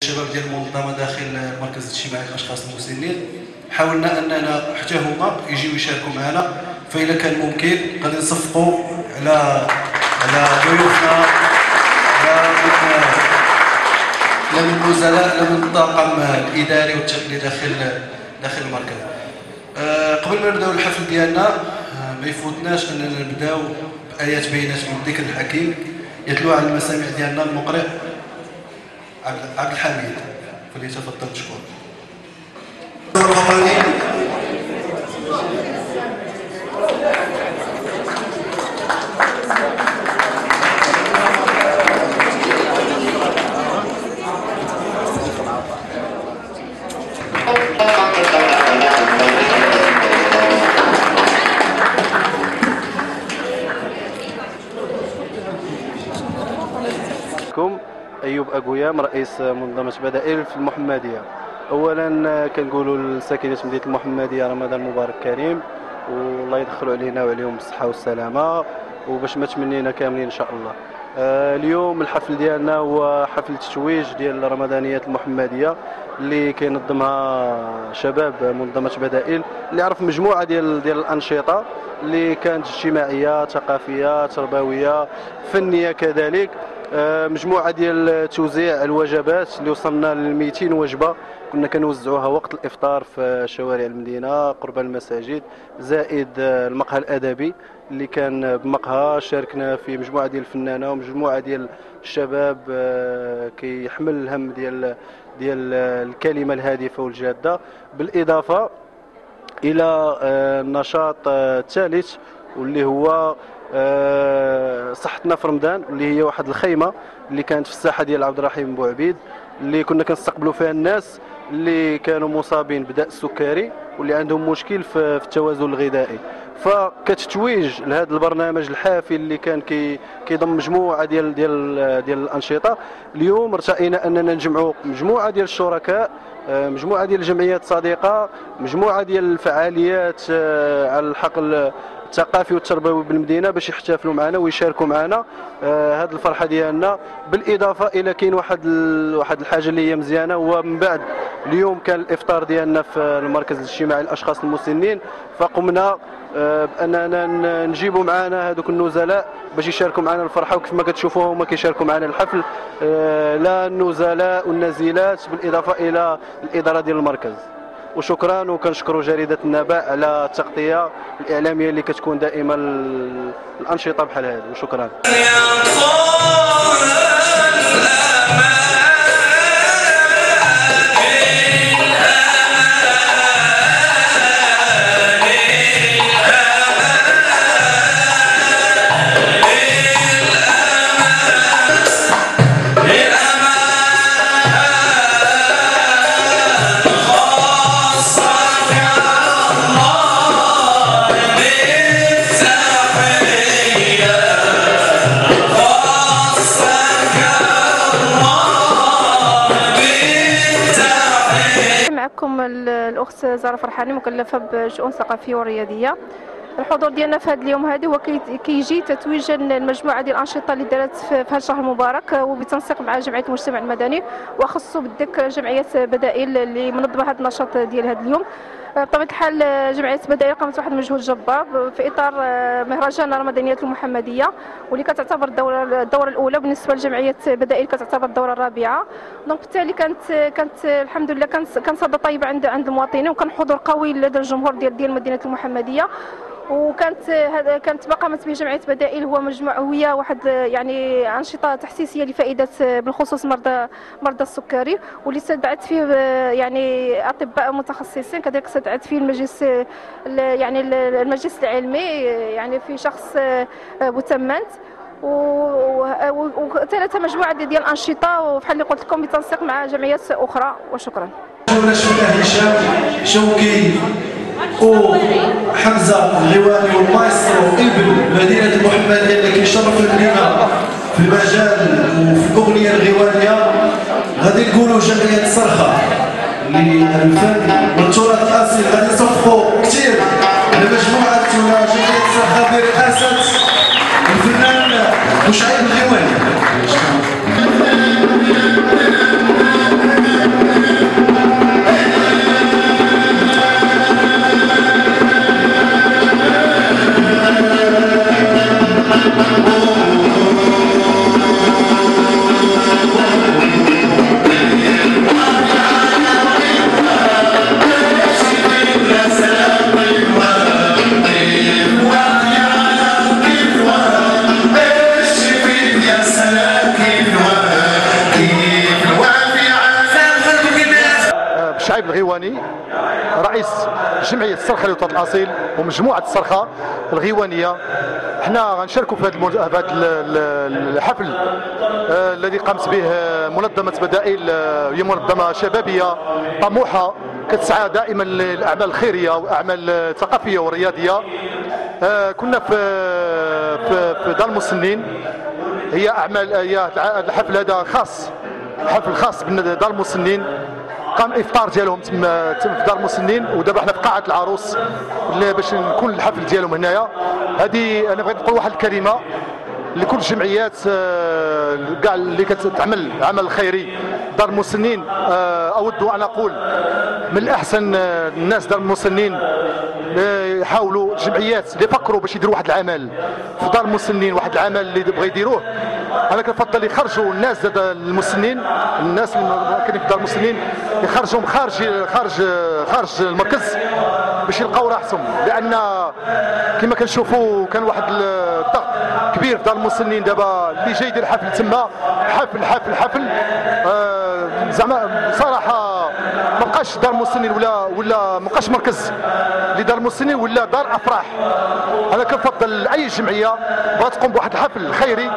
الشباب ديال المنظمه داخل المركز الاجتماعي للاشخاص المسنين، حاولنا اننا حتى هما يجيو يشاركوا معنا، فإذا كان ممكن غادي نصفقوا على ضيوفنا، لا من الوزراء لا من الطاقم الاداري والتقني داخل المركز. قبل ما نبداو الحفل ديالنا ما يفوتناش اننا نبداو بايات بينات من الذكر الحكيم يتلوها على المسامع ديالنا المقرئ عبد الحميد، فليتفضل مشكور. أيوب أقويام رئيس منظمة بدائل في المحمدية. أولا كنقولوا لساكنة مدينة المحمدية رمضان مبارك كريم، والله يدخلوا علينا وعليهم بالصحة والسلامة، وباش ما تمنينا كاملين إن شاء الله. اليوم الحفل ديالنا هو حفل تتويج ديال رمضانية المحمدية اللي كينظمها شباب منظمة بدائل، اللي عرف مجموعة ديال الأنشطة اللي كانت اجتماعية ثقافية تربوية فنية كذلك. مجموعه ديال توزيع الوجبات اللي وصلنا ل 200 وجبه كنا كنوزعوها وقت الافطار في شوارع المدينه قرب المساجد، زائد المقهى الادبي اللي كان بمقهى شاركنا فيه مجموعه ديال الفنانه ومجموعه ديال الشباب كيحمل الهم ديال الكلمه الهادفه والجاده، بالاضافه الى النشاط الثالث واللي هو صحتنا في رمضان، اللي هي واحد الخيمه اللي كانت في الساحه ديال عبد الرحيم بوعبيد، اللي كنا كنستقبلوا فيها الناس اللي كانوا مصابين بداء السكري واللي عندهم مشكل في التوازن الغذائي. فكتتويج لهذا البرنامج الحافل اللي كان كيضم مجموعه ديال الانشطه. اليوم ارتئينا اننا نجمعوا مجموعه ديال الشركاء، مجموعه ديال الجمعيات الصديقه، مجموعه ديال الفعاليات على الحقل الثقافي والتربوي بالمدينه باش يحتفلوا معنا ويشاركوا معنا هذه الفرحه ديالنا. بالاضافه الى كاين واحد الحاجه اللي هي مزيانه، هو من بعد اليوم كان الافطار ديالنا في المركز الاجتماعي للاشخاص المسنين، فقمنا باننا نجيبوا معنا هذوك النزلاء باش يشاركوا معنا الفرحه، وكيف ما كتشوفوا هما كيشاركوا معنا الحفل، لا النزلاء والنازلات بالاضافه الى الاداره ديال المركز. وشكرا، وكنشكروا جريدة النبأ على التغطية الإعلامية اللي كتكون دائما الأنشطة بحال هذه، وشكرا. الأخت زهرة فرحاني مكلفة بالشؤون الثقافية والرياضية. الحضور ديالنا في هذا اليوم هذا هو كيجي تتويج المجموعة ديال الأنشطة اللي دارت في هذا الشهر المبارك، وبتنسيق مع جمعية المجتمع المدني، وأخص بالذكر جمعية بدائل اللي منظمة هذا النشاط ديال هذا اليوم. بطبيعة الحال جمعية بدائل قامت بواحد المجهود جبار في إطار مهرجان رمضانية المحمدية، واللي كتعتبر الدورة الأولى بالنسبة لجمعية بدائل كتعتبر الدورة الرابعة. دونك بالتالي كانت الحمد لله كان صدى طيب عند المواطنين، وكان حضور قوي لدى الجمهور ديال مدينة المحمدية. وكانت ما قامت به جمعيه بدائل هي واحد يعني انشطه تحسيسيه لفائده بالخصوص مرضى السكري، واللي استدعت فيه يعني اطباء متخصصين، كذلك استدعت فيه المجلس العلمي يعني في شخص بوتمنت، وثلاثه مجموعه ديال الانشطه، وبحال اللي قلت لكم بتنسيق مع جمعيات اخرى. وشكرا. هشام شوقي وحمزه الغواني والمايسترو ابن مدينه المحمديه اللي كيشرف المدينه في المجال وفي الاغنيه الغوانيه. غادي نقولوا جمعيه صرخه للفن والتراث الاصيل، غادي نصفقوا كثير لمجموعه جمعيه صرخه برئاسه الفنان مشعل الغواني. شعيب الغيواني رئيس جمعيه الصرخه للوطن الاصيل ومجموعه الصرخه الغيوانيه. احنا غنشاركوا في هذا الحفل الذي قامت به منظمه بدائل. هي منظمه شبابيه طموحه كتسعى دائما للاعمال الخيريه والاعمال الثقافيه والرياضيه. كنا في دار المسنين. هي الحفل هذا خاص، حفل خاص بدار المسنين. قام الافطار ديالهم تم في دار المسنين، ودابا حنا في قاعه العروس باش نكون الحفل ديالهم هنايا. هذه انا بغيت نقول واحد الكلمه لكل الجمعيات كاع اللي كتعمل عمل خيري دار المسنين. اود ان اقول من الاحسن الناس دار المسنين يحاولوا الجمعيات اللي فكروا باش يديروا واحد العمل في دار المسنين، واحد العمل اللي بغى يديروه. انا كنفضل يخرجوا الناس المسنين، الناس اللي كاينين في دار المسنين يخرجوهم خارج المركز باش يلقاو راحتهم، لان كما كنشوفوا كان واحد الضغط كبير في دار المسنين. دابا اللي جاي يدير حفل تما حفل زعما بصراحه ما بقاش دار المسنين ولا ما بقاش مركز لدار المسنين، ولا دار افراح. انا كنفضل اي جمعيه بغات تقوم بواحد الحفل خيري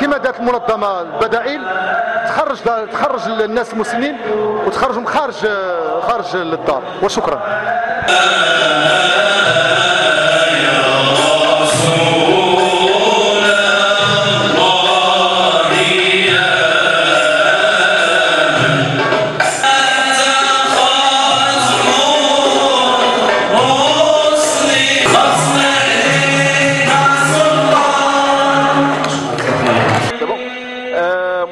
كما دارت المنظمه البدائل، تخرج الناس المسنين وتخرجهم خارج للدار. وشكرا.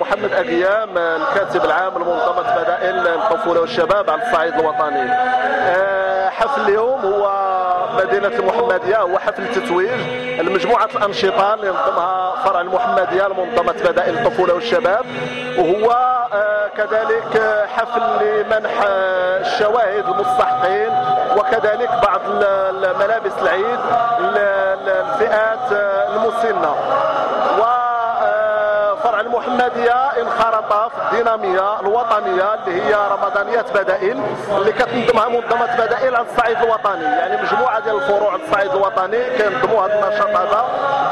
محمد أقيام، الكاتب العام لمنظمة بدائل الطفولة والشباب على الصعيد الوطني. حفل اليوم هو مدينة المحمدية، هو حفل تتويج لمجموعة الأنشطة اللي ينظمها فرع المحمدية لمنظمة بدائل الطفولة والشباب، وهو كذلك حفل لمنح الشواهد المستحقين، وكذلك بعض الملابس العيد للفئات المسنة. فرع المحمدية انخرط في الدينامية الوطنية اللي هي رمضانيات بدائل اللي كتنظمها منظمة بدائل على الصعيد الوطني، يعني مجموعة ديال الفروع على الصعيد الوطني كينظموا هذا النشاط هذا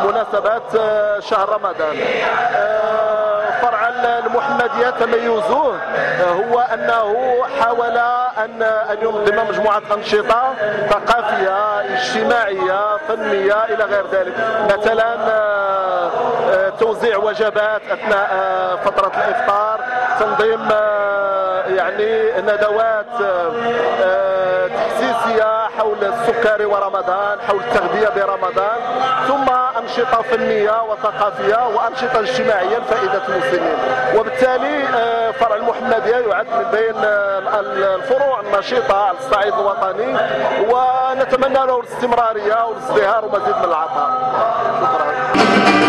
بمناسبة شهر رمضان. فرع المحمدية تميزه هو أنه حاول أن ينظم مجموعة أنشطة ثقافية اجتماعية فنية إلى غير ذلك، مثلا توزيع وجبات أثناء فترة الإفطار، تنظيم يعني ندوات تحسيسية حول السكري ورمضان، حول التغذية برمضان، ثم أنشطة فنية وثقافية وأنشطة اجتماعية لفائدة المسلمين. وبالتالي فرع المحمدية يعد من بين الفروع النشيطة على الصعيد الوطني، ونتمنى له الاستمرارية والازدهار ومزيد من العطاء. شكرا.